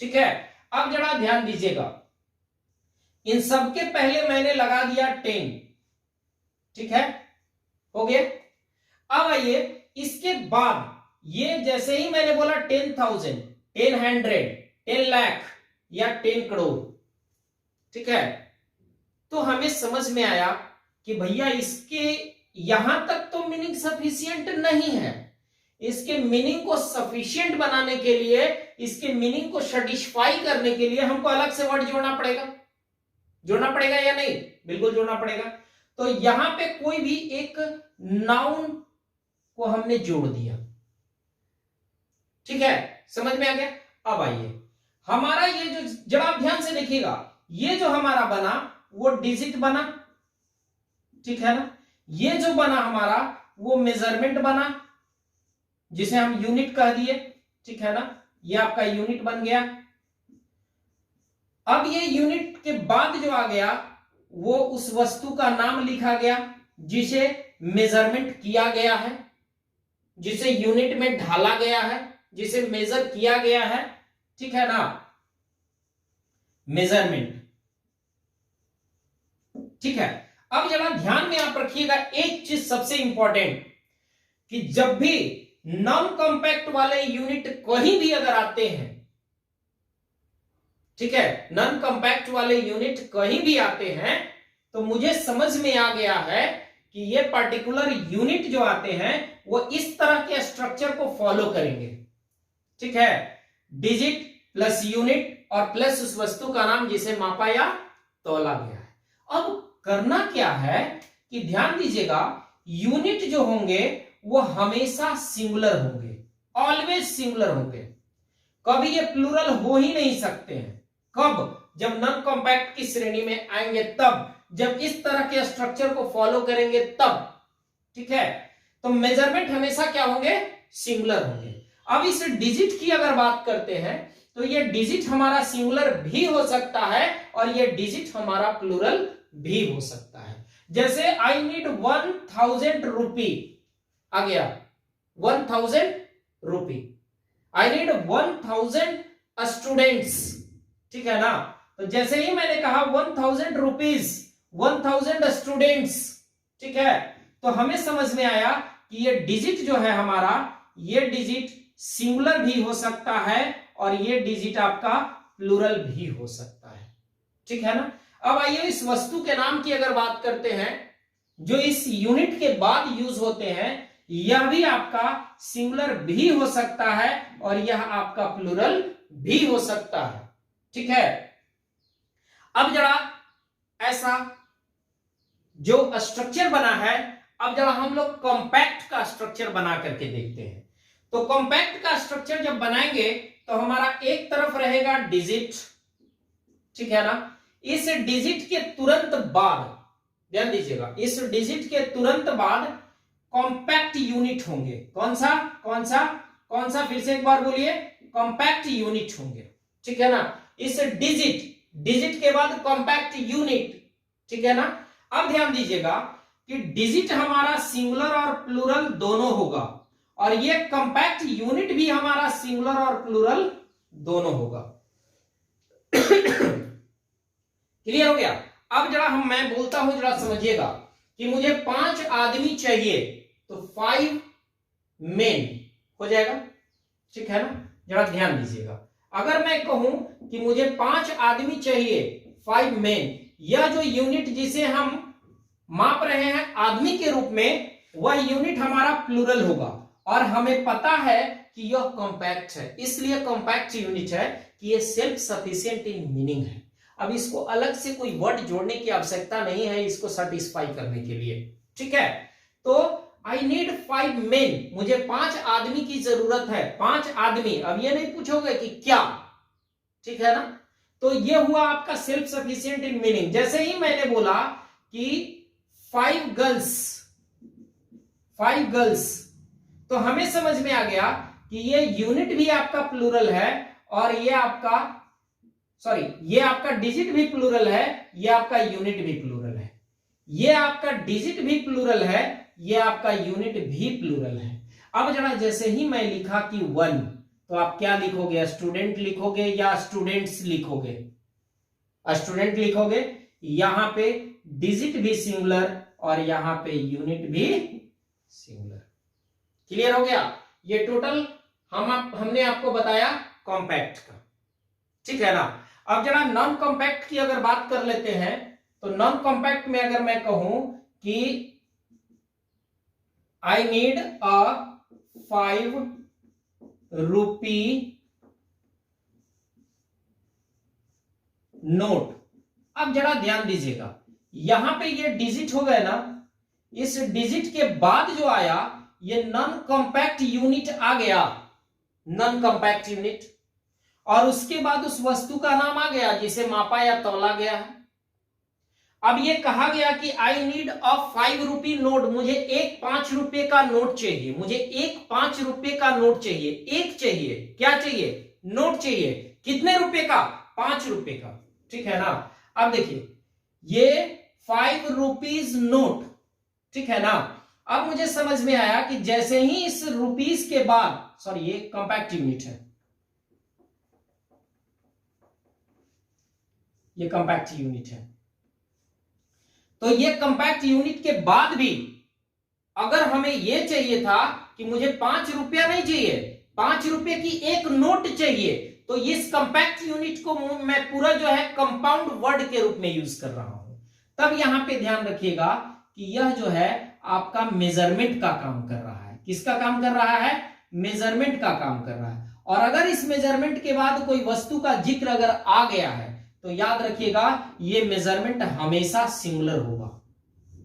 ठीक है, अब जरा ध्यान दीजिएगा, इन सबके पहले मैंने लगा दिया 10। ठीक है, हो गया। अब आइए इसके बाद, ये जैसे ही मैंने बोला 10,000, 10,100, 10 लाख या 10 करोड़, ठीक है, तो हमें समझ में आया कि भैया इसके यहां तक तो मीनिंग सफिशिएंट नहीं है। इसके मीनिंग को सफिशिएंट बनाने के लिए, इसके मीनिंग को सेटिस्फाई करने के लिए हमको अलग से वर्ड जोड़ना पड़ेगा। जोड़ना पड़ेगा या नहीं? बिल्कुल जोड़ना पड़ेगा। तो यहां पे कोई भी एक नाउन को हमने जोड़ दिया। ठीक है, समझ में आ गया। अब आइए, हमारा ये जो, जरा आप ध्यान से देखिएगा, ये जो हमारा बना वो डिजिट बना, ठीक है ना, ये जो बना हमारा वो मेजरमेंट बना, जिसे हम यूनिट कह दिए, ठीक है ना, ये आपका यूनिट बन गया। अब ये यूनिट के बाद जो आ गया वो उस वस्तु का नाम लिखा गया जिसे मेजरमेंट किया गया है, जिसे यूनिट में ढाला गया है, जिसे मेजर किया गया है, ठीक है ना, मेजरमेंट। ठीक है, अब जरा ध्यान में आप रखिएगा एक चीज सबसे इंपॉर्टेंट, कि जब भी नॉन कॉम्पैक्ट वाले यूनिट कहीं भी अगर आते हैं, ठीक है, नॉन कॉम्पैक्ट वाले यूनिट कहीं भी आते हैं, तो मुझे समझ में आ गया है कि ये पर्टिकुलर यूनिट जो आते हैं वो इस तरह के स्ट्रक्चर को फॉलो करेंगे। ठीक है, डिजिट प्लस यूनिट और प्लस उस वस्तु का नाम जिसे मापा या तौला गया है। अब करना क्या है कि ध्यान दीजिएगा, यूनिट जो होंगे वो हमेशा सिंगुलर होंगे, ऑलवेज सिंगुलर होंगे। कभी ये प्लूरल हो ही नहीं सकते हैं। कब? जब नॉन कॉम्पैक्ट की श्रेणी में आएंगे तब, जब इस तरह के स्ट्रक्चर को फॉलो करेंगे तब। ठीक है, तो मेजरमेंट हमेशा क्या होंगे? सिंगुलर होंगे। अब इस डिजिट की अगर बात करते हैं तो ये डिजिट हमारा सिंगुलर भी हो सकता है और ये डिजिट हमारा प्लूरल भी हो सकता है। जैसे आई नीड 1000 रुपी आ गया, 1000 रुपी। आई नीड 1000 स्टूडेंट्स, ठीक है ना। तो जैसे ही मैंने कहा 1000 रुपीज 1000 स्टूडेंट्स, ठीक है, तो हमें समझ में आया कि ये डिजिट जो है हमारा, ये डिजिट सिंगुलर भी हो सकता है और ये डिजिट आपका प्लूरल भी हो सकता है, ठीक है ना। अब आइए इस वस्तु के नाम की अगर बात करते हैं, जो इस यूनिट के बाद यूज होते हैं, यह भी आपका सिंगुलर भी हो सकता है और यह आपका प्लूरल भी हो सकता है, ठीक है। अब जरा ऐसा जो स्ट्रक्चर बना है, अब जरा हम लोग कॉम्पैक्ट का स्ट्रक्चर बना करके देखते हैं। तो कॉम्पैक्ट का स्ट्रक्चर जब बनाएंगे तो हमारा एक तरफ रहेगा डिजिट, ठीक है ना। इस डिजिट के तुरंत बाद, ध्यान दीजिएगा, इस डिजिट के तुरंत बाद कॉम्पैक्ट यूनिट होंगे। कौन सा कौन सा कौन सा, फिर से एक बार बोलिए, कॉम्पैक्ट यूनिट होंगे, ठीक है ना। इस डिजिट के बाद कॉम्पैक्ट यूनिट, ठीक है ना। अब ध्यान दीजिएगा कि डिजिट हमारा सिंगुलर और प्लूरल दोनों होगा और ये कॉम्पैक्ट यूनिट भी हमारा सिंगुलर और प्लूरल दोनों होगा। क्लियर हो गया। अब जरा मैं बोलता हूं, जरा समझिएगा कि मुझे 5 आदमी चाहिए, तो 5 मेन हो जाएगा, ठीक है ना। जरा ध्यान दीजिएगा, अगर मैं कहूं कि मुझे 5 आदमी चाहिए, 5 मेन, यह जो यूनिट जिसे हम माप रहे हैं आदमी के रूप में, वह यूनिट हमारा प्लूरल होगा और हमें पता है कि यह कॉम्पैक्ट है, इसलिए कॉम्पैक्ट यूनिट है कि यह सेल्फ सफिशिएंट इन मीनिंग है। अब इसको अलग से कोई वर्ड जोड़ने की आवश्यकता नहीं है इसको सेटिस्फाई करने के लिए, ठीक है। तो आई नीड 5 मेन, मुझे 5 आदमी की जरूरत है, 5 आदमी। अब ये नहीं पूछोगे कि क्या, ठीक है ना। तो ये हुआ आपका सेल्फ सफिशिएंट इन मीनिंग। जैसे ही मैंने बोला कि 5 गर्ल्स, तो हमें समझ में आ गया कि ये यूनिट भी आपका प्लूरल है और ये आपका ये आपका डिजिट भी प्लूरल है, ये आपका यूनिट भी प्लूरल है। ये आपका डिजिट भी प्लूरल है, ये आपका यूनिट भी प्लूरल है। अब जरा जैसे ही मैं लिखा कि 1, तो आप क्या लिखोगे, स्टूडेंट लिखोगे या स्टूडेंट्स लिखोगे? स्टूडेंट लिखोगे। यहां पे डिजिट भी सिंगुलर और यहां पे यूनिट भी सिंगुलर। क्लियर हो गया। ये टोटल हमने आपको बताया कॉम्पैक्ट का, ठीक है ना। अब जरा नॉन कॉम्पैक्ट की अगर बात कर लेते हैं, तो नॉन कॉम्पैक्ट में अगर मैं कहूं कि I need a 5 rupee note. अब जरा ध्यान दीजिएगा, यहां पे ये डिजिट हो गए ना, इस डिजिट के बाद जो आया ये नॉन कॉम्पैक्ट यूनिट आ गया, नॉन कॉम्पैक्ट यूनिट, और उसके बाद उस वस्तु का नाम आ गया जिसे मापा या तौला गया है। अब ये कहा गया कि I need a 5 rupee note, मुझे एक 5 रुपए का नोट चाहिए, मुझे एक 5 रुपए का नोट चाहिए, एक चाहिए, क्या चाहिए, नोट चाहिए। कितने रुपए का? 5 रुपए का, ठीक है ना। अब देखिए ये 5 रुपीज नोट, ठीक है ना। अब मुझे समझ में आया कि जैसे ही इस रुपीस के बाद, ये कॉम्पैक्ट यूनिट है, ये कॉम्पैक्ट यूनिट है, तो ये कॉम्पैक्ट यूनिट के बाद भी अगर हमें यह चाहिए था कि मुझे 5 रुपया नहीं चाहिए, 5 रुपए की एक नोट चाहिए, तो इस कॉम्पैक्ट यूनिट को मैं पूरा जो है कंपाउंड वर्ड के रूप में यूज कर रहा हूं। तब यहां पे ध्यान रखिएगा कि यह जो है आपका मेजरमेंट का काम कर रहा है। किसका काम कर रहा है? मेजरमेंट का काम कर रहा है। और अगर इस मेजरमेंट के बाद कोई वस्तु का जिक्र अगर आ गया है तो याद रखिएगा ये मेजरमेंट हमेशा सिंगुलर होगा,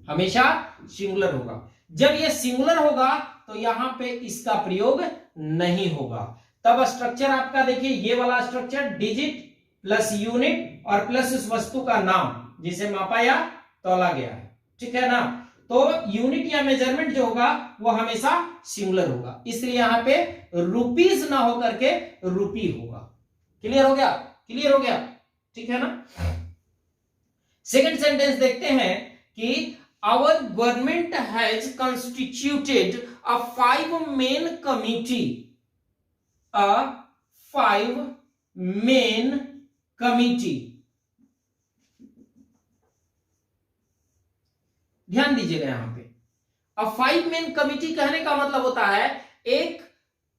हमेशा सिंगुलर होगा। जब ये सिंगुलर होगा तो यहां पे इसका प्रयोग नहीं होगा। तब स्ट्रक्चर आपका देखिए, ये वाला स्ट्रक्चर डिजिट प्लस यूनिट और प्लस उस वस्तु का नाम जिसे मापा या तौला गया है, ठीक है ना। तो यूनिट या मेजरमेंट जो होगा वो हमेशा सिंगुलर होगा, इसलिए यहां पे रुपीज ना होकर के रुपी होगा। क्लियर हो गया? क्लियर हो गया, ठीक है ना। सेकंड सेंटेंस देखते हैं कि our government has constituted a 5 men committee, a 5 men committee. ध्यान दीजिएगा यहां पे, अब 5 मेन कमिटी कहने का मतलब होता है एक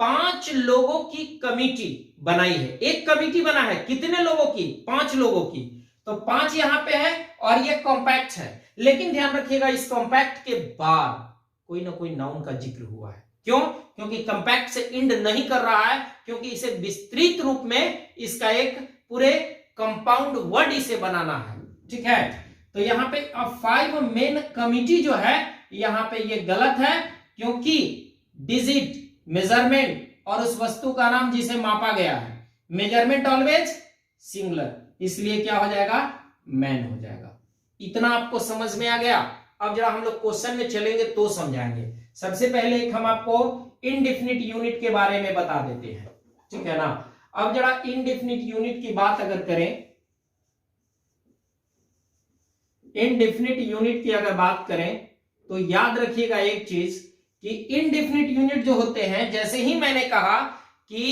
5 लोगों की कमिटी बनाई है। एक कमिटी बना है कितने लोगों की? 5 लोगों की। तो 5 यहां पे है और ये कॉम्पैक्ट है, लेकिन ध्यान रखिएगा इस कॉम्पैक्ट के बाद कोई ना कोई नाउन का जिक्र हुआ है। क्यों? क्योंकि कॉम्पैक्ट से इंड नहीं कर रहा है, क्योंकि इसे विस्तृत रूप में इसका एक पूरे कंपाउंड वर्ड इसे बनाना है। ठीक है, तो यहां पे अब 5 मेन कमिटी जो है यहां पे ये गलत है, क्योंकि डिजिट, मेजरमेंट और उस वस्तु का नाम जिसे मापा गया है, मेजरमेंट ऑलवेज सिंगुलर, इसलिए क्या हो जाएगा? मैन हो जाएगा। इतना आपको समझ में आ गया? अब जरा हम लोग क्वेश्चन में चलेंगे तो समझाएंगे। सबसे पहले एक हम आपको इनडेफिनिट यूनिट के बारे में बता देते हैं, ठीक है ना। अब जरा इनडेफिनिट यूनिट की बात अगर करें, इनडेफिनिट यूनिट की अगर बात करें तो याद रखिएगा एक चीज कि इनडेफिनिट यूनिट जो होते हैं, जैसे ही मैंने कहा कि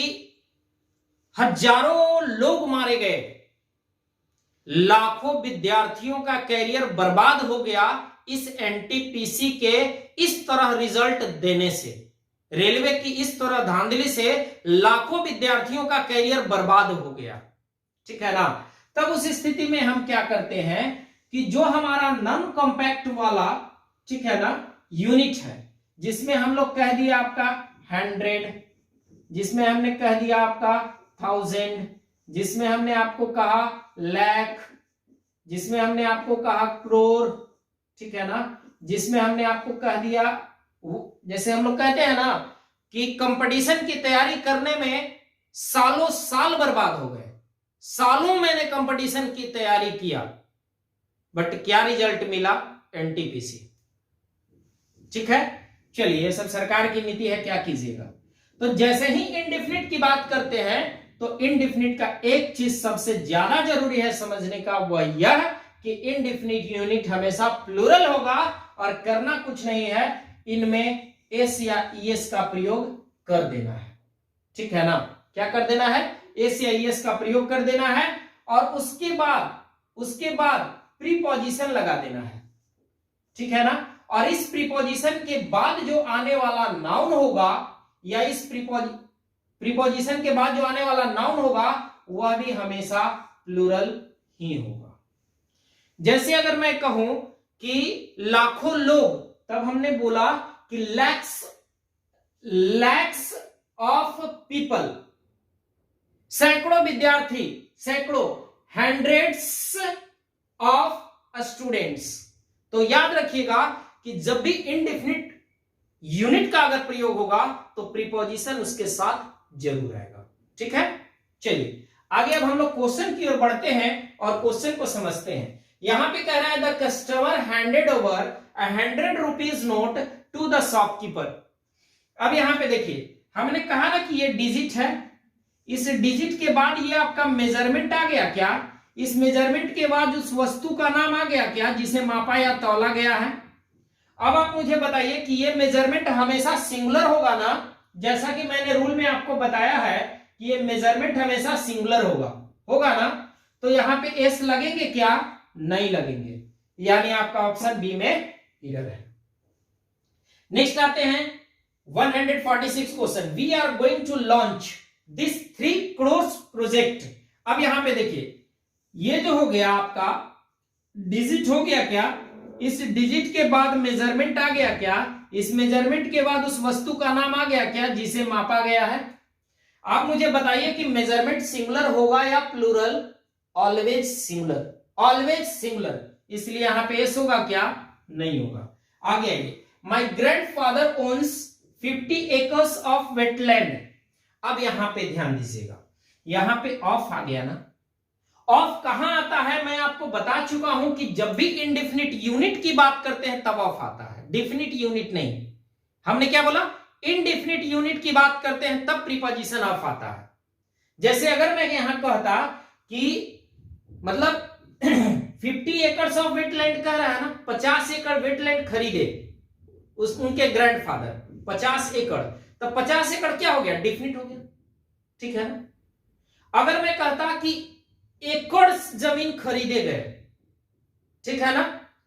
हजारों लोग मारे गए, लाखों विद्यार्थियों का कैरियर बर्बाद हो गया इस एनटीपीसी के इस तरह रिजल्ट देने से, रेलवे की इस तरह धांधली से लाखों विद्यार्थियों का कैरियर बर्बाद हो गया, ठीक है ना। तब उस स्थिति में हम क्या करते हैं कि जो हमारा नॉन कॉम्पैक्ट वाला, ठीक है ना, यूनिट है, जिसमें हम लोग कह दिया आपका 100, जिसमें हमने कह दिया आपका 1000, जिसमें हमने आपको कहा लाख, जिसमें हमने आपको कहा करोड़, ठीक है ना, जिसमें हमने आपको कह दिया, जैसे हम लोग कहते हैं ना कि कंपटीशन की तैयारी करने में सालों साल बर्बाद हो गए, सालों मैंने कंपटीशन की तैयारी किया, बट क्या रिजल्ट मिला? एनटीपीसी। ठीक है, चलिए ये सब सरकार की नीति है, क्या कीजिएगा। तो जैसे ही इनडेफिनिट की बात करते हैं तो इनडेफिनिट का एक चीज सबसे ज्यादा जरूरी है समझने का, वह यह कि इनडेफिनिट यूनिट हमेशा प्लूरल होगा और करना कुछ नहीं है, इनमें एस या ईएस का प्रयोग कर देना है, ठीक है ना। क्या कर देना है? एस या ईएस का प्रयोग कर देना है और उसके बाद प्रीपोजिशन लगा देना है, ठीक है ना। और इस प्रीपोजिशन के बाद जो आने वाला नाउन होगा, या इस प्रीपोजिशन के बाद जो आने वाला नाउन होगा वह भी हमेशा प्लूरल ही होगा। जैसे अगर मैं कहूं कि लाखों लोग, तब हमने बोला कि लैक्स ऑफ पीपल, सैकड़ों विद्यार्थी, सैकड़ों, हंड्रेड्स ऑफ स्टूडेंट्स। तो याद रखिएगा कि जब भी इनडेफिनिट यूनिट का अगर प्रयोग होगा तो प्रीपोजिशन उसके साथ जरूर आएगा, ठीक है। चलिए आगे अब हम लोग क्वेश्चन की ओर बढ़ते हैं और क्वेश्चन को समझते हैं। यहां पे कह रहा है the customer handed over 100 rupees note to the shopkeeper. अब यहां पे देखिए, हमने कहा ना कि ये डिजिट है, इस डिजिट के बाद ये आपका मेजरमेंट आ गया क्या, इस मेजरमेंट के बाद उस वस्तु का नाम आ गया क्या जिसे मापा या तौला गया है। अब आप मुझे बताइए कि ये मेजरमेंट हमेशा सिंगुलर होगा ना, जैसा कि मैंने रूल में आपको बताया है कि ये मेजरमेंट हमेशा सिंगुलर होगा ना। तो यहां पे एस लगेंगे क्या? नहीं लगेंगे, यानी आपका ऑप्शन बी में एरर है। नेक्स्ट आते हैं 146 question. We are going to launch this 3 crore project. अब यहां पे देखिए, ये जो हो गया आपका डिजिट हो गया क्या, इस डिजिट के बाद मेजरमेंट आ गया क्या, इस मेजरमेंट के बाद उस वस्तु का नाम आ गया क्या जिसे मापा गया है। आप मुझे बताइए कि मेजरमेंट सिंगुलर होगा या plural? Always singular, always singular, इसलिए यहां पे एस होगा क्या? नहीं होगा। आगे आइए, my grandfather owns 50 acres of wetland. अब यहां पे ध्यान दीजिएगा, यहां पे ऑफ आ गया ना। ऑफ कहां आता है मैं आपको बता चुका हूं कि जब भी इनडेफिनिट यूनिट की बात करते हैं तब ऑफ आता है, डेफिनिट यूनिट नहीं। हमने क्या बोला? इनडेफिनिट यूनिट की बात करते हैं तब प्रीपोजिशन ऑफ आता है। जैसे अगर मैं यहां कहता कि मतलब 50 एकड़ ऑफ वेटलैंड कह रहा है ना, 50 एकड़ वेटलैंड खरीदे उनके ग्रैंडफादर, 50 एकड़, तो 50 एकड़ क्या हो गया? डेफिनिट हो गया, ठीक है ना। अगर मैं कहता कि एकड़ जमीन खरीदे गए, ठीक है ना,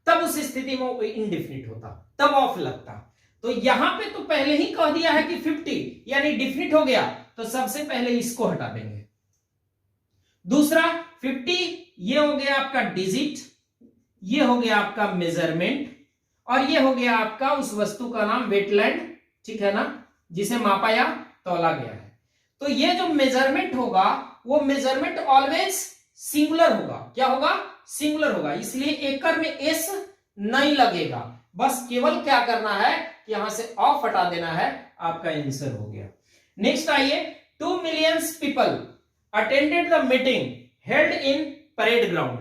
तब उस स्थिति में वो इंडेफिनिट होता, तब ऑफ लगता। तो यहां पे तो पहले ही कह दिया है कि 50 यानी डिफिनिट हो गया, तो सबसे पहले इसको हटा देंगे। दूसरा 50 ये हो गया आपका डिजिट, ये हो गया आपका मेजरमेंट, और ये हो गया आपका उस वस्तु का नाम वेटलैंड, ठीक है ना, जिसे मापा या तौला गया है। तो ये जो मेजरमेंट होगा वो मेजरमेंट ऑलवेज सिंगुलर होगा। क्या होगा? सिंगुलर होगा, इसलिए एकड़ में एस नहीं लगेगा। बस केवल क्या करना है कि यहां से ऑफ हटा देना है, आपका आंसर हो गया। नेक्स्ट आइए, 2 million people attended the meeting held in parade ground,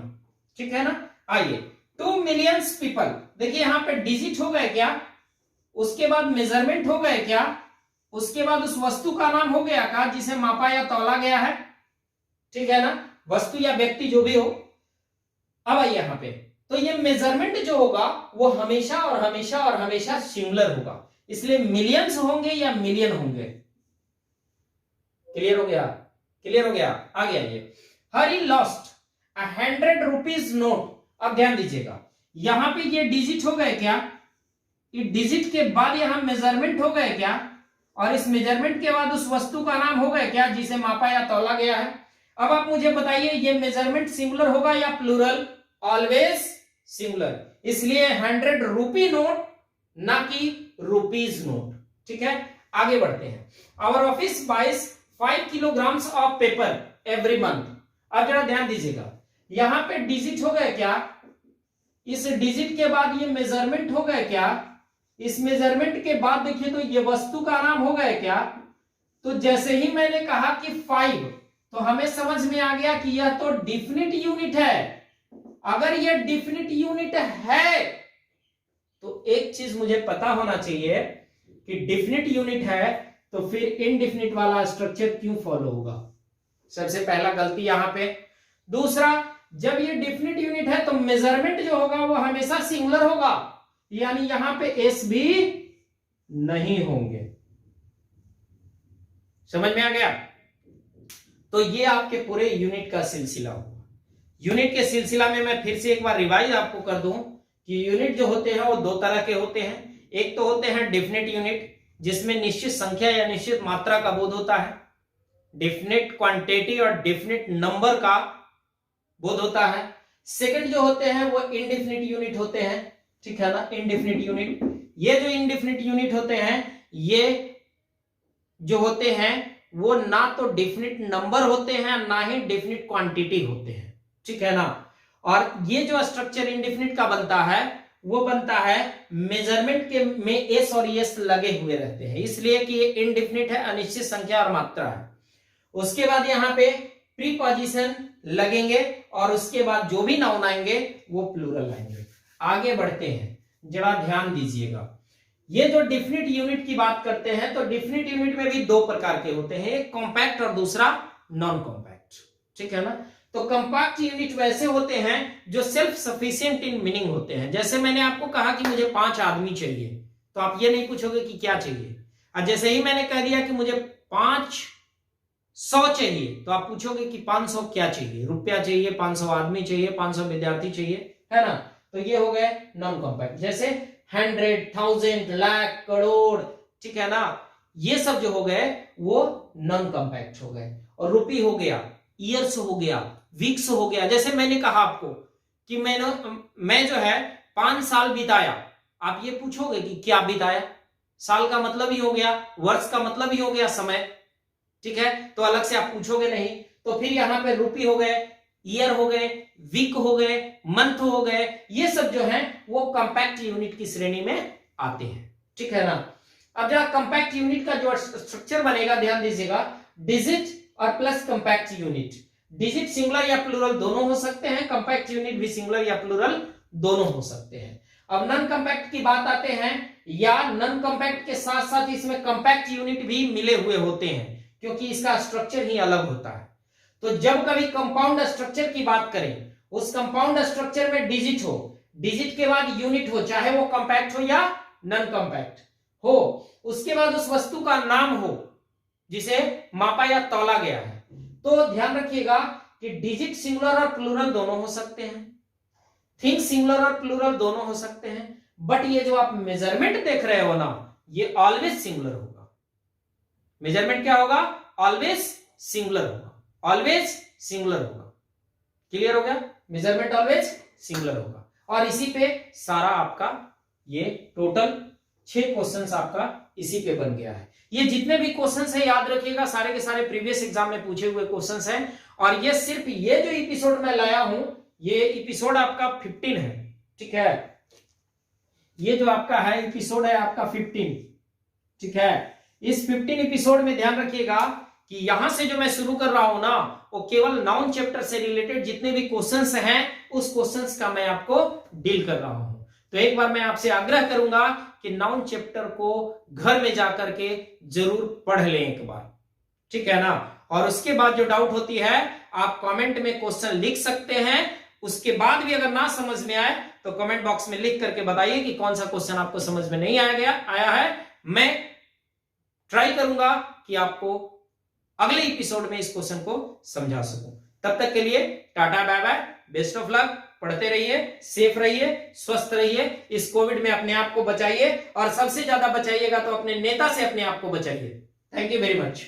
ठीक है ना। आइए 2 मिलियन पीपल, देखिए यहां पे डिजिट हो गए क्या, उसके बाद मेजरमेंट हो गए क्या, उसके बाद उस वस्तु का नाम हो गया क्या जिसे मापा या तौला गया है, ठीक है ना, वस्तु या व्यक्ति जो भी हो। अब आइए यहां पे, तो ये मेजरमेंट जो होगा वो हमेशा और हमेशा और हमेशा सिंगुलर होगा, इसलिए मिलियंस होंगे या मिलियन होंगे। क्लियर हो गया? क्लियर हो गया। आगे आइए, हरी लॉस्ट 100 रुपीज नोट। अब ध्यान दीजिएगा, यहां पे ये डिजिट हो गए क्या, ये डिजिट के बाद यहां मेजरमेंट हो गए क्या, और इस मेजरमेंट के बाद उस वस्तु का नाम हो गया क्या जिसे मापा या तौला गया है। अब आप मुझे बताइए ये मेजरमेंट सिंगुलर होगा या प्लूरल? ऑलवेज सिंगुलर, इसलिए 100 रुपी नोट ना कि रुपीज नोट, ठीक है। आगे बढ़ते हैं, our office buys 5 kilograms of paper every month. अब जरा ध्यान दीजिएगा, यहां पे डिजिट हो गए क्या, इस डिजिट के बाद ये मेजरमेंट हो गए क्या, इस मेजरमेंट के बाद देखिए तो ये वस्तु का नाम हो गया क्या। तो जैसे ही मैंने कहा कि 5, तो हमें समझ में आ गया कि यह तो डिफिनिट यूनिट है। अगर यह डिफिनिट यूनिट है तो एक चीज मुझे पता होना चाहिए कि डिफिनिट यूनिट है तो फिर इनडिफिनिट वाला स्ट्रक्चर क्यों फॉलो होगा। सबसे पहला गलती यहां पे। दूसरा, जब ये डिफिनिट यूनिट है तो मेजरमेंट जो होगा वो हमेशा सिंगुलर होगा, यानी यहां पे एस भी नहीं होंगे। समझ में आ गया? तो ये आपके पूरे यूनिट का सिलसिला होगा। यूनिट के सिलसिला में मैं फिर से एक बार रिवाइज आपको कर दूं कि यूनिट जो होते हैं वो 2 तरह के होते हैं। एक तो होते हैं डेफिनेट यूनिट, जिसमें निश्चित संख्या या निश्चित मात्रा का बोध होता है, डेफिनेट क्वांटिटी और डेफिनेट नंबर का बोध होता है। सेकंड जो होते हैं वो इनडेफिनिट यूनिट होते हैं, ठीक है ना, इनडेफिनिट यूनिट। ये जो इनडेफिनिट यूनिट होते हैं, ये जो होते हैं वो ना तो डेफिनिट नंबर होते हैं ना ही डेफिनिट क्वांटिटी होते हैं, ठीक है ना। और ये जो स्ट्रक्चर इनडेफिनिट का बनता है वो बनता है मेजरमेंट के में एस और एस लगे हुए रहते हैं, इसलिए कि ये इनडेफिनिट है, अनिश्चित संख्या और मात्रा है। उसके बाद यहाँ पे प्रीपोजिशन लगेंगे और उसके बाद जो भी नाउन आएंगे वो प्लूरल आएंगे। आगे बढ़ते हैं, जरा ध्यान दीजिएगा। ये जो डिफिनिट यूनिट की बात करते हैं तो डिफिनिट यूनिट में भी 2 प्रकार के होते हैं, एक कॉम्पैक्ट और दूसरा नॉन कॉम्पैक्ट, ठीक है ना। तो कॉम्पैक्ट यूनिट वैसे होते हैं जो सेल्फ सफिशिएंट इन मीनिंग होते हैं। जैसे मैंने आपको कहा कि मुझे 5 आदमी चाहिए, तो आप ये नहीं पूछोगे कि क्या चाहिए। और जैसे ही मैंने कह दिया कि मुझे 500 चाहिए, तो आप पूछोगे कि 500 क्या चाहिए, रुपया चाहिए, 500 आदमी चाहिए, 500 विद्यार्थी चाहिए, है ना। तो ये हो गए नॉन कॉम्पैक्ट, जैसे 100, 1000, लाख, करोड़, ठीक है ना। ये सब जो हो गए वो नॉन कॉम्पैक्ट हो गए। और रुपी हो गया, ईयर्स हो गया, वीक्स हो गया। जैसे मैंने कहा आपको कि मैं जो है 5 साल बिताया, आप ये पूछोगे कि क्या बिताया, साल का मतलब ही हो गया, वर्ष का मतलब ही हो गया समय, ठीक है। तो अलग से आप पूछोगे नहीं। तो फिर यहां पे रुपी हो गए, ईयर हो गए, वीक हो गए, मंथ हो गए, ये सब जो है वो कॉम्पैक्ट यूनिट की श्रेणी में आते हैं, ठीक है ना। अब जरा कॉम्पैक्ट यूनिट का जो स्ट्रक्चर बनेगा ध्यान दीजिएगा, डिजिट और plus compact unit. Digit singular या प्लूरल दोनों हो सकते हैं, कॉम्पैक्ट यूनिट भी सिंगुलर या प्लूरल दोनों हो सकते हैं। अब नॉन कॉम्पैक्ट की बात आते हैं, या नॉन कॉम्पैक्ट के साथ साथ इसमें कॉम्पैक्ट यूनिट भी मिले हुए होते हैं, क्योंकि इसका स्ट्रक्चर ही अलग होता है। तो जब कभी कंपाउंड स्ट्रक्चर की बात करें, उस कंपाउंड स्ट्रक्चर में डिजिट हो, डिजिट के बाद यूनिट हो, चाहे वो कॉम्पैक्ट हो या नॉन कॉम्पैक्ट हो, उसके बाद उस वस्तु का नाम हो जिसे मापा या तौला गया है, तो ध्यान रखिएगा कि डिजिट सिंगुलर और प्लूरल दोनों हो सकते हैं, थिंग सिंगुलर और प्लूरल दोनों हो सकते हैं, बट ये जो आप मेजरमेंट देख रहे हो ना, ये ऑलवेज सिंगुलर होगा। मेजरमेंट क्या होगा? ऑलवेज सिंगुलर होगा, ऑलवेज सिंगुलर होगा। क्लियर हो गया? मेजरमेंट ऑलवेज सिंगुलर होगा। और इसी पे सारा आपका ये टोटल 6 क्वेश्चंस आपका इसी पे बन गया है। ये जितने भी क्वेश्चंस है याद रखिएगा, सारे के सारे प्रीवियस एग्जाम में पूछे हुए क्वेश्चंस हैं। और ये सिर्फ ये जो एपिसोड मैं लाया हूं, ये एपिसोड आपका 15 है, ठीक है। ये जो आपका है एपिसोड है आपका 15, ठीक है। इस 15 एपिसोड में ध्यान रखिएगा कि यहां से जो मैं शुरू कर रहा हूं ना, वो केवल नाउन चैप्टर से रिलेटेड जितने भी क्वेश्चंस हैं उस क्वेश्चंस का मैं आपको डील कर रहा हूं। तो एक बार मैं आपसे आग्रह करूंगा कि नाउन चैप्टर को घर में जाकर के जरूर पढ़ लें एक बार, ठीक है ना। और उसके बाद जो डाउट होती है आप कमेंट में क्वेश्चन लिख सकते हैं। उसके बाद भी अगर ना समझ में आए तो कमेंट बॉक्स में लिख करके बताइए कि कौन सा क्वेश्चन आपको समझ में नहीं आया है। मैं ट्राई करूंगा कि आपको अगले एपिसोड में इस क्वेश्चन को समझा सकूं। तब तक के लिए tata bye bye, best of luck. पढ़ते रहिए, सेफ रहिए, स्वस्थ रहिए। इस कोविड में अपने आप को बचाइए और सबसे ज्यादा बचाइएगा तो अपने नेता से अपने आप को बचाइए। Thank you very much.